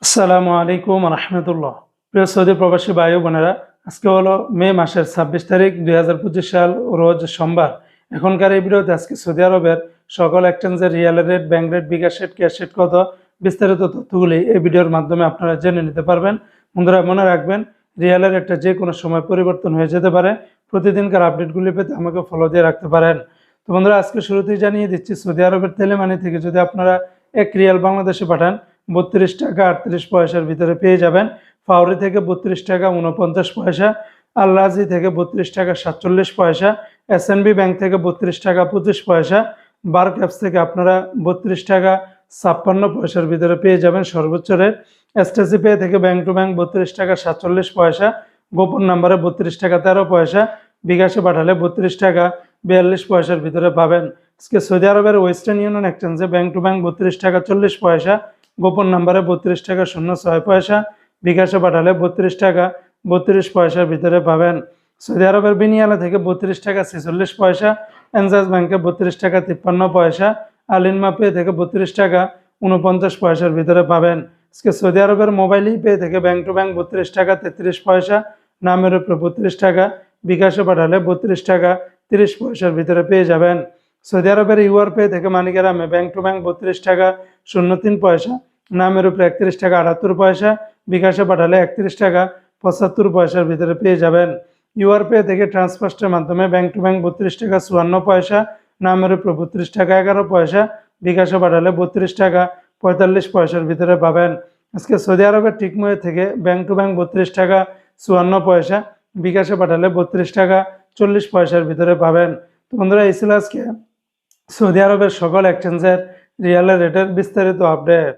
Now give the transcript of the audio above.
আসসালামু আলাইকুম রহমতুল্লাহ। প্রিয় সৌদি প্রবাসী ভাই ও বোনেরা, আজকে হলো মে মাসের 26 তারিখ 2025 সাল, রোজ সোমবার। এখনকার এই ভিডিওতে আজকে সৌদি আরবের সকল এক্সচেঞ্জের রিয়ালের রেট, ব্যাংক রেট, বিকাশ রেট, ক্যাশ রেট কত, বিস্তারিত তথ্যগুলি এই ভিডিওর মাধ্যমে আপনারা জেনে নিতে পারবেন। বন্ধুরা মনে রাখবেন, রিয়ালের রেটটা যে কোনো সময় পরিবর্তন হয়ে যেতে পারে। প্রতিদিনকার আপডেটগুলি পেতে আমাকে ফলো দিয়ে রাখতে পারেন। তো বন্ধুরা, আজকে শুরুতেই জানিয়ে দিচ্ছি, সৌদি আরবের তেলেমানি থেকে যদি আপনারা 1 রিয়াল বাংলাদেশে পাঠান 32 টাকা 38 পয়সার ভিতরে পেয়ে যাবেন। ফাউরি থেকে 32 টাকা 49 পয়সা, আল রাজি থেকে 32 টাকা 47 পয়সা, এসএনবি ব্যাংক থেকে 32 টাকা 25 পয়সা, বার ক্যাপস থেকে আপনারা 32 টাকা 56 পয়সার ভিতরে পেয়ে যাবেন সর্বোচ্চ রেট। এসটিসি পে থেকে ব্যাংক টু ব্যাংক 32 টাকা 47 পয়সা, গোপন নাম্বারে 32 টাকা 13 পয়সা, বিকাশে পাঠালে 32 টাকা 42 পয়সার ভিতরে পাবেন। আজকে সৌদি আরবের ওয়েস্টার্ন ইউনিয়ন এক্সচেঞ্জে ব্যাংক টু ব্যাংক 32 টাকা 40 পয়সা, গোপন নাম্বারে 32 টাকা 06 পয়সা, বিকাশে পাঠালে 32 টাকা 32 পয়সার ভিতরে পাবেন। সৌদি আরবের বিনিয়ালা থেকে 32 টাকা 46 পয়সা, এনজাস ব্যাংকে 32 টাকা 53 পয়সা, আলিনমা পে থেকে 32 টাকা 49 পয়সার ভিতরে পাবেন। আজকে সৌদি আরবের মোবাইল পে থেকে ব্যাংক টু ব্যাংক 32 টাকা 33 পয়সা, নামের উপরে 32 টাকা, বিকাশে পাঠালে 32 টাকা 30 পয়সার ভিতরে পেয়ে যাবেন। সৌদি আরবের ইউআর পে থেকে মানিগ্রামে ব্যাংক টু ব্যাংক 32 টাকা 03 পয়সা, নামের উপরে 31 টাকা 78 পয়সা, বিকাশে পাঠালে 31 টাকা 75 পয়সার ভিতরে পেয়ে যাবেন। ইউআর পে থেকে ট্রান্সফার্স্টের মাধ্যমে ব্যাংক টু ব্যাংক 32 টাকা 54 পয়সা, নামের উপরে 32 টাকা 11 পয়সা, বিকাশে পাঠালে 32 টাকা 45 পয়সার ভিতরে পাবেন। আজকে সৌদি আরবের টিকময়ে থেকে ব্যাংক টু ব্যাংক 32 টাকা 54 পয়সা, বিকাশে পাঠালে 32 টাকা 40 পয়সার ভিতরে পাবেন। তো বন্ধুরা, এই ছিল আজকে সৌদি আরবের সকল এক্সচেঞ্জের রিয়ালের রেটের বিস্তারিত আপডেট।